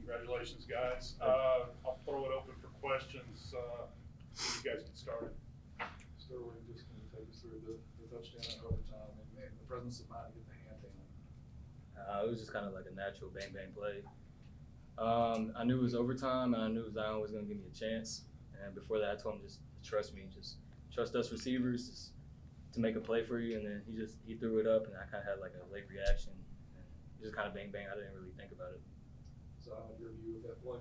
Congratulations, guys. I'll throw it open for questions. You guys get started. Sterling, just going to take us through the touchdown in overtime and the presence of mind to get the hand down. It was just kind of like a natural bang bang play. I knew it was overtime, and I knew Zion was going to give me a chance. And before that, I told him just to trust me, just trust us receivers, just to make a play for you. And then he threw it up, and I kind of had like a late reaction. And it just kind of bang bang. I didn't really think about it. So, your view of that play?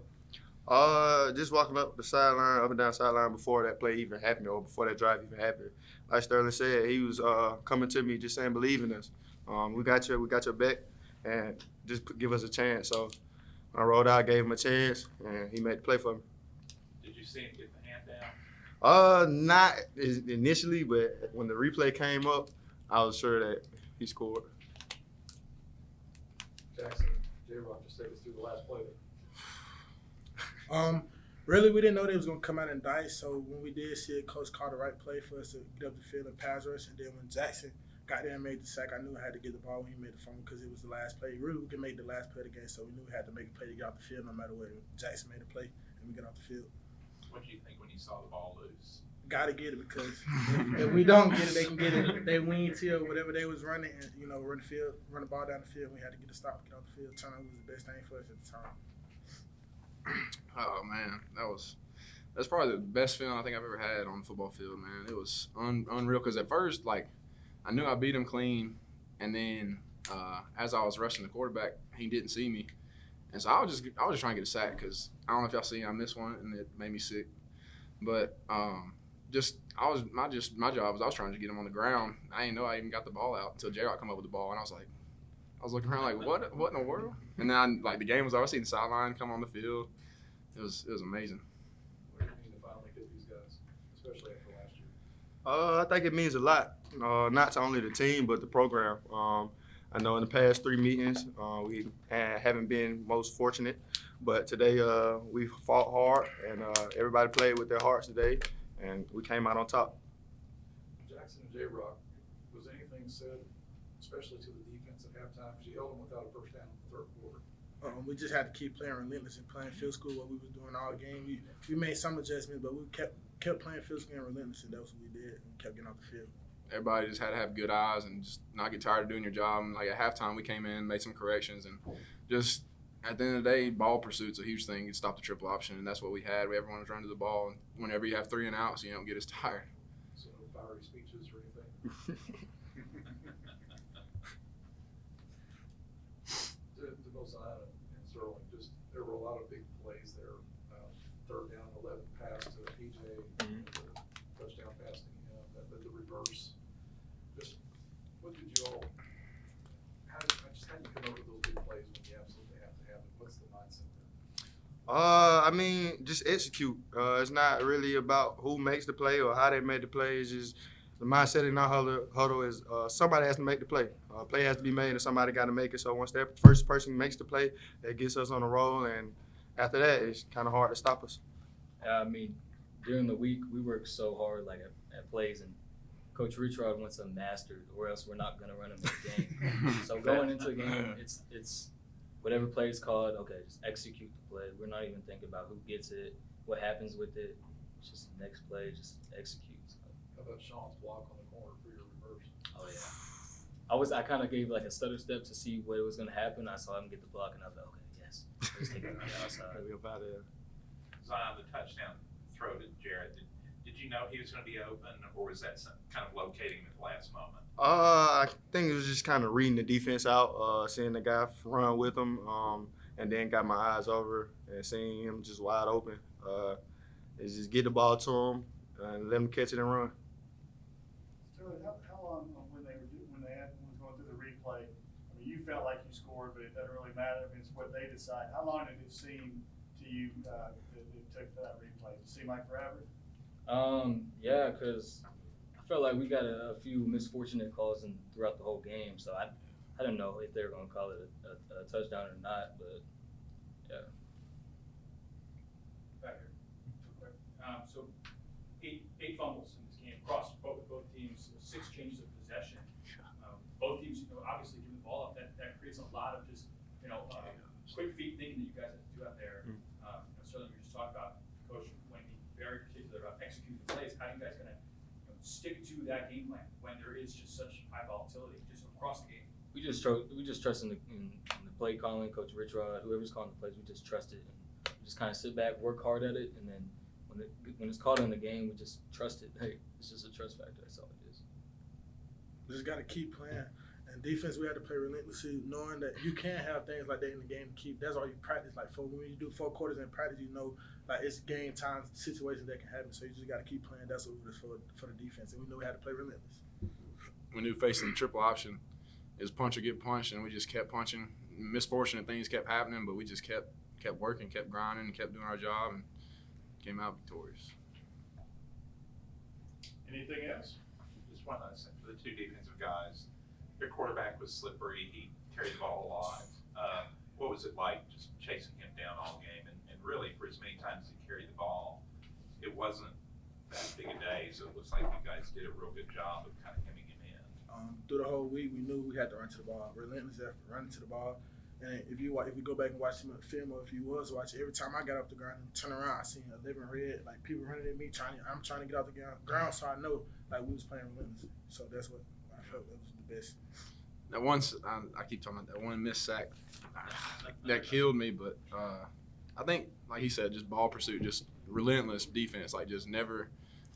Just walking up the sideline, up and down sideline before that play even happened or before that drive even happened. Like Sterling said, he was coming to me just saying, believe in us. We got your back, and just give us a chance. So I rolled out, gave him a chance, and he made the play for me. Did you see him get the hand down? Not initially, but when the replay came up, I was sure that he scored. Jackson, J-Rock, just take us through the last play there. Really, we didn't know they was gonna come out and dice. So when we did see it, coach called the right play for us to get up the field and pass rush. And then when Jackson got there and made the sack, I knew I had to get the ball when he made the fumble because it was the last play. Really, we could make the last play of the game, so we knew we had to make a play to get off the field no matter what. Jackson made a play and we got off the field. What did you think when you saw the ball loose? Gotta get it because if we don't get it, they can get it. They wing till whatever they was running and run the ball down the field. We had to get a stop, get off the field. Turnover was the best thing for us at the time. Oh man, that's probably the best feeling I think I've ever had on the football field, man. It was unreal because at first, like, I knew I beat him clean, and then as I was rushing the quarterback, he didn't see me, and so I was just trying to get a sack because I don't know if y'all see I missed one and it made me sick, but my job was I was trying to get him on the ground. I didn't know I even got the ball out until J-Rock come up with the ball, and I was looking around like, what in the world? And then the game was over. I seen the sideline come on the field. It was amazing. What do you mean to finally get these guys, especially after last year? I think it means a lot, not to only the team but the program. I know in the past 3 meetings we haven't been most fortunate, but today we fought hard and everybody played with their hearts today, and we came out on top. Jackson and J-Rock, was anything said, especially to the defense at halftime, because you held them without a first down in the third quarter? We just had to keep playing relentless and playing field school what we was doing all game. We made some adjustments, but we kept playing field school and relentless, and that's what we did. And we kept getting off the field. Everybody just had to have good eyes and just not get tired of doing your job. And like at halftime, we came in, made some corrections, and just at the end of the day, ball pursuit's a huge thing. You stop the triple option, and that's what we had. Everyone was running to the ball, and whenever you have 3 and outs, you don't get as tired. So no fiery speeches or anything? To both Zion and Sterling, just there were a lot of big plays there. Third down, 11 pass to PJ, the touchdown pass to him, the reverse. Just what did you all? How did you come up with those big plays when you absolutely have to have them? What's the mindset there? I mean, just execute. It's not really about who makes the play or how they made the play. It's just the mindset in our huddle is somebody has to make the play. Play has to be made and somebody got to make it. So once that first person makes the play, that gets us on a roll. And after that, it's kind of hard to stop us. I mean, during the week, we work so hard like at plays, and Coach Luttrell wants them mastered, or else we're not going to run them in the game. So going into a game, it's whatever play is called, okay, just execute the play. We're not even thinking about who gets it, what happens with it. It's just the next play, just execute. So. How about Sean's block on the corner for your reverse? Oh, yeah. I kind of gave like a stutter step to see what was going to happen. I saw him get the block, and I was like, okay, yes. Let's take it on the outside. Zion, the touchdown throw to Jared. Did you know he was going to be open, or was that some kind of locating him at the last moment? I think it was just kind of reading the defense out, seeing the guy run with him, and then got my eyes over and seeing him just wide open. Is just get the ball to him and let him catch it and run. Sterling, how long when they was going through the replay? I mean, you felt like you scored, but it doesn't really matter. I mean, it's what they decide. How long did it seem to you that it took for that replay? Did it seem like forever? Yeah, because I felt like we got a few misfortunate calls throughout the whole game, so I didn't know if they were going to call it a touchdown or not, but yeah. Back here. So eight fumbles in this game across both teams, 6 changes of possession. Both teams, obviously giving the ball up. That creates a lot of just, quick feet thinking that you guys do have to talked about Coach Wayne being very particular about executing plays. How are you guys going to stick to that game plan when there is just such high volatility just across the game? We just trust in the play calling, Coach Richrod, whoever's calling the plays. We just trust it and we just kind of sit back, work hard at it, and then when it's called in the game, we just trust it. Hey, it's just a trust factor. That's all it is. We just got to keep playing. And defense, we had to play relentlessly, knowing that you can't have things like that in the game to keep. That's all you practice. Like when you do 4 quarters in practice, you know, like it's game time situations that can happen. So you just got to keep playing. That's what it was for the defense. And we knew we had to play relentless. We knew facing the triple option is punch or get punched, and we just kept punching. Misfortunate things kept happening, but we just kept working, kept grinding, and kept doing our job, and came out victorious. Anything else? Just one last thing for the 2 defensive guys. Your quarterback was slippery. He carried the ball a lot. What was it like just chasing him down all game? And really, for as many times as he carried the ball, it wasn't that big a day. So it looks like you guys did a real good job of kind of hemming him in. Through the whole week, we knew we had to run to the ball. Relentless effort, running to the ball. And if you go back and watch some of the film, or if you was watching, every time I got off the ground and turn around, I seen a living red, like people running at me, I'm trying to get off the ground, so I know like we was playing relentless. So that's what I felt that was the best. That once I keep talking about that one missed sack that killed me, but I think, like he said, just ball pursuit, just relentless defense, like just never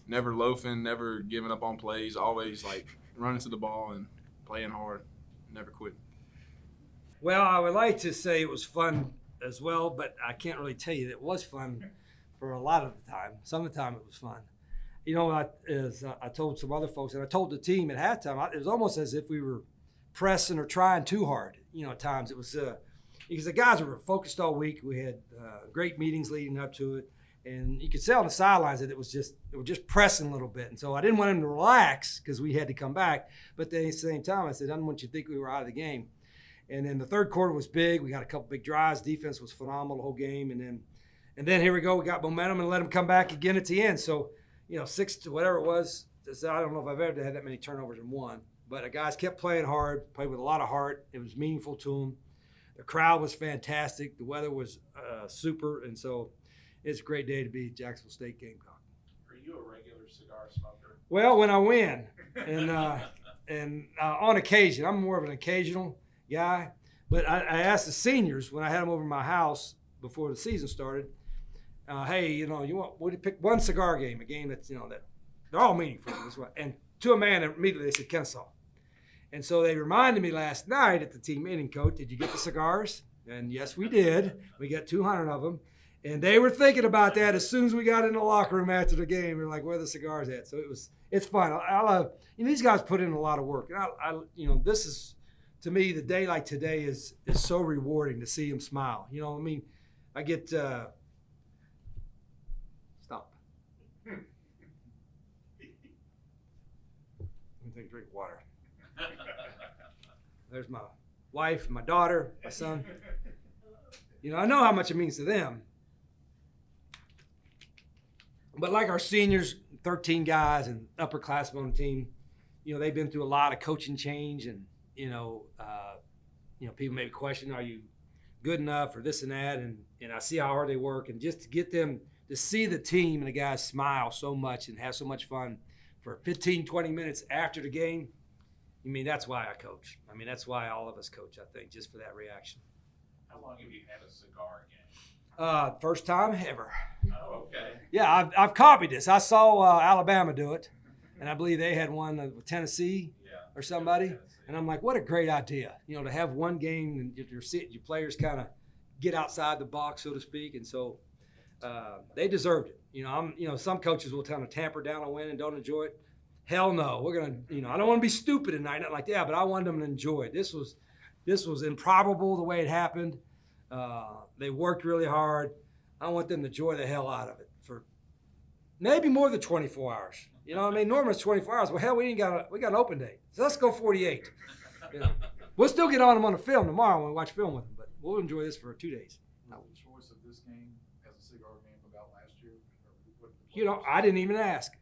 loafing, never giving up on plays, always like running to the ball and playing hard, never quit. Well, I would like to say it was fun as well, but I can't really tell you that it was fun for a lot of the time. Some of the time it was fun. You know, I told some other folks, and I told the team at halftime, it was almost as if we were pressing or trying too hard. You know, at times it was because the guys were focused all week. We had great meetings leading up to it, and you could see on the sidelines that it was just pressing a little bit. And so I didn't want them to relax because we had to come back. But at the same time, I said, I didn't want you to think we were out of the game. And then the third quarter was big. We got a couple big drives. Defense was phenomenal the whole game. And then here we go. We got momentum and let them come back again at the end. So, you know, 6 to whatever it was. I don't know if I've ever had that many turnovers in one. But the guys kept playing hard, played with a lot of heart. It was meaningful to them. The crowd was fantastic. The weather was super. And so it's a great day to be at Jacksonville State Gamecock. Are you a regular cigar smoker? Well, when I win. And on occasion. I'm more of an occasional guy. But I asked the seniors when I had them over my house before the season started, hey, you know, would you pick one cigar game, a game that's, you know, that they're all meaningful. And to a man, immediately they said Kennesaw. And so they reminded me last night at the team meeting, Coach, did you get the cigars? And yes, we did. We got 200 of them. And they were thinking about that as soon as we got in the locker room after the game. They're like, where are the cigars at? So it's fun. I love, you know, these guys put in a lot of work. And you know, this is, to me, the day like today is so rewarding to see them smile. You know, I mean, I get, stop. Let me take a drink of water. There's my wife, my daughter, my son. You know, I know how much it means to them. But like our seniors, 13 guys and upperclassmen on the team, you know, they've been through a lot of coaching change, and you know, people maybe question, are you good enough or this and that, and I see how hard they work, and just to get them to see the team and the guys smile so much and have so much fun for 15, 20 minutes after the game. I mean, that's why I coach. I mean, that's why all of us coach, I think, just for that reaction. How long have you had a cigar game? First time ever. Oh, okay. Yeah, I've copied this. I saw Alabama do it, and I believe they had one with Tennessee or somebody. And I'm like, what a great idea, you know, to have one game and your players kind of get outside the box, so to speak. And so they deserved it. You know, some coaches will tell them to tamper down a win and don't enjoy it. Hell no, we're gonna, you know, I don't want to be stupid tonight, not like that, but I wanted them to enjoy it. This was improbable the way it happened. They worked really hard. I want them to enjoy the hell out of it for maybe more than 24 hours. You know what I mean? Normally it's 24 hours. Well, hell, we got an open date. So let's go 48. You know, we'll still get on them on the film tomorrow when we watch film with them, but we'll enjoy this for 2 days. Was the choice of this game as a cigar game about last year? You know, I didn't even ask.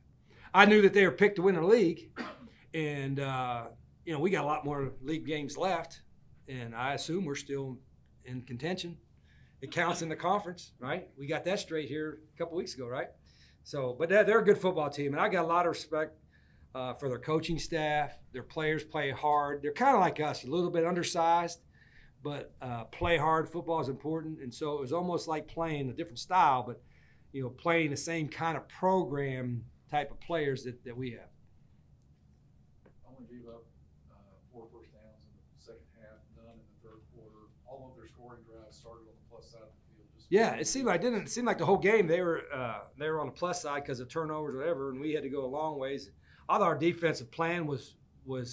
I knew that they were picked to win the league, and you know, we got a lot more league games left, and I assume we're still in contention. it counts in the conference, right? We got that straight here a couple weeks ago, right? So, but they're a good football team, and I got a lot of respect for their coaching staff. Their players play hard. They're kind of like us, a little bit undersized, but play hard. Football is important, and so it was almost like playing a different style, but playing the same kind of program type of players that we have. Only gave up 4 first downs in the second half, none in the third quarter. All of their scoring drives started on the plus side of the field. Yeah, it seemed like the whole game they were on the plus side because of turnovers or whatever, and we had to go a long ways. I thought our defensive plan was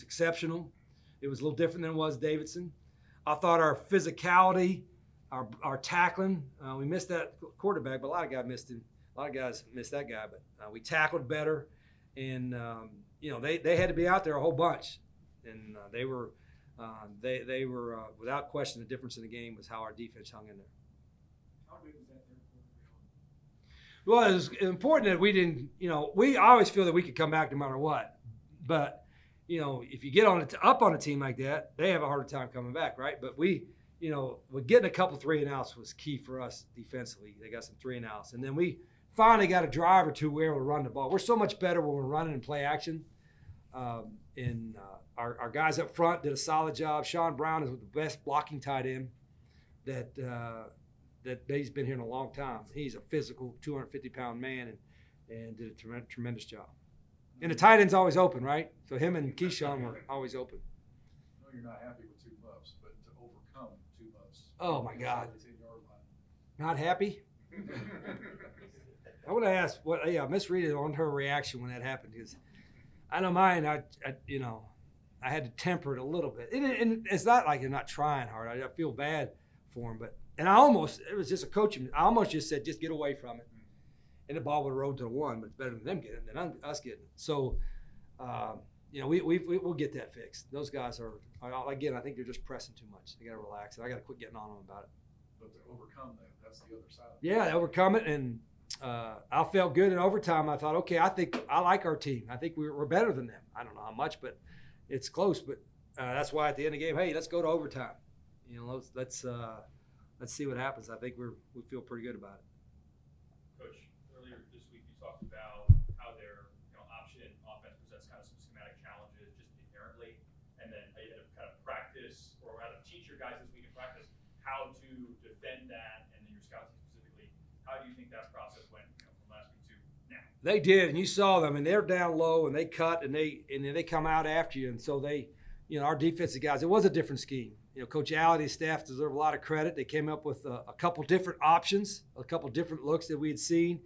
exceptional. It was a little different than it was Davidson. I thought our physicality, our tackling, we missed that quarterback, but a lot of guys missed him. A lot of guys missed that guy, but we tackled better, and they had to be out there a whole bunch, and they were without question the difference in the game was how our defense hung in there. How big was that third quarter? Well, it was important that we didn't. I always feel that we could come back no matter what, but if you get up on a team like that, they have a harder time coming back, right? But with getting a couple 3-and-outs was key for us defensively. They got some 3-and-outs, and then we finally got a drive or two where we'll run the ball. We're so much better when we're running and play action. Our guys up front did a solid job. Sean Brown is the best blocking tight end that he's been here in a long time. He's a physical 250-pound man and did a tremendous job. And the tight end's always open, right? So him and Keyshawn were always open. I know you're not happy with 2 muffs, but to overcome 2 muffs. Oh, my God. 10-yard line. Not happy? I want to ask Miss Rita on her reaction when that happened, because I know mine. I had to temper it a little bit, and it's not like you're not trying hard. I feel bad for him, it was just a coaching. I almost just said, just get away from it, and the ball would have rolled to the 1. But it's better than them getting it than us getting it. So, we'll get that fixed. Those guys are again. I think they're just pressing too much. They got to relax, and I got to quit getting on them about it. But to overcome that's the other side. Yeah, overcome it, and I felt good in overtime. I thought, okay, I think I like our team. I think we're better than them. I don't know how much, but it's close. But that's why at the end of the game, hey, let's go to overtime. Let's see what happens. I think we feel pretty good about it. Coach, earlier this week you talked about how their option offense presents kind of some schematic challenges just inherently, and then how you had to kind of practice or how to teach your guys this week in practice how to defend that, and then your scouts specifically. How do you think that process went from last week to now? They did, and you saw them, and they're down low, and they cut, and then they come out after you, and so they, our defensive guys. It was a different scheme. Coach Allen's staff deserve a lot of credit. They came up with a couple different options, a couple different looks that we had seen.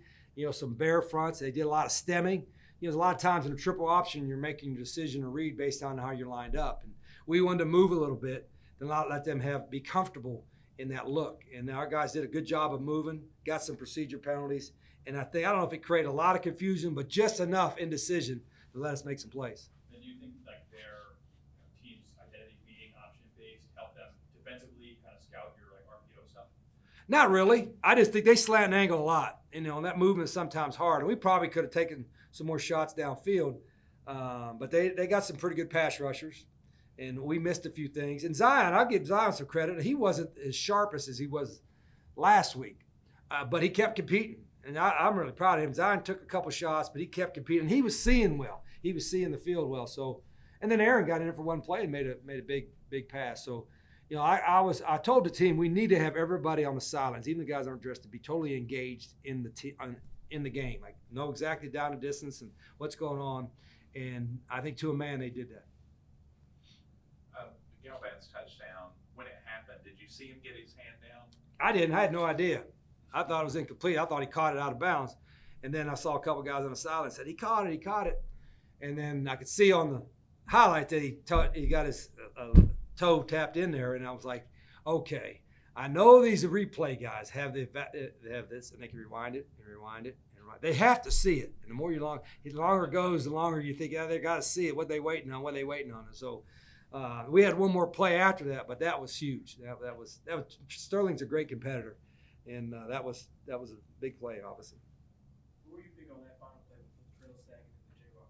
Some bear fronts. They did a lot of stemming. There's a lot of times in a triple option, you're making a decision to read based on how you're lined up. And we wanted to move a little bit to not let them be comfortable in that look. And our guys did a good job of moving, got some procedure penalties. And I don't know if it created a lot of confusion, but just enough indecision to let us make some plays. And do you think their team's identity being option-based helped them defensively kind of scout your RPO stuff? Not really. I just think they slant and angle a lot. And that movement is sometimes hard. And we probably could have taken some more shots downfield. But they got some pretty good pass rushers. And we missed a few things. And Zion, I'll give Zion some credit. He wasn't as sharp as he was last week. But he kept competing. And I'm really proud of him. Zion took a couple shots, but he kept competing. He was seeing well. He was seeing the field well. So, and then Aaron got in for one play and made a big pass. So, I told the team we need to have everybody on the sidelines, even the guys aren't dressed, to be totally engaged in the game. Like know exactly down the distance and what's going on. And I think to a man they did that. Galban's touchdown, when it happened, did you see him get his hand down? I didn't. I had no idea. I thought it was incomplete. I thought he caught it out of bounds. And then I saw a couple guys on the sideline said, he caught it. And then I could see on the highlight that he got his toe tapped in there. And I was like, okay, I know these replay guys have this, and they can rewind it and rewind it. They have to see it. And the longer it goes, the longer you think, they got to see it, what they waiting on. And so we had one more play after that, but that was huge. That was Sterling's a great competitor. And that was a big play, obviously. What do you think on that final play with Luttrell stacking the J-Rock?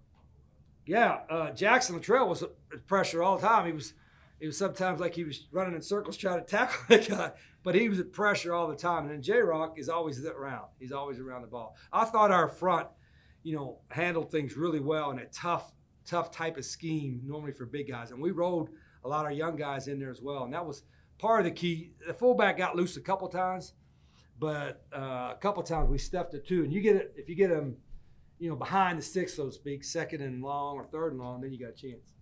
Yeah, Jackson Luttrell was pressure all the time. He was sometimes like he was running in circles trying to tackle the guy. But he was at pressure all the time. And then J-Rock is always around. He's always around the ball. I thought our front, handled things really well in a tough type of scheme normally for big guys. And we rolled a lot of young guys in there as well. And that was part of the key. The fullback got loose a couple times, but a couple times we stuffed it too. And if you get him, behind the six, so to speak, second and long or third and long, then you got a chance.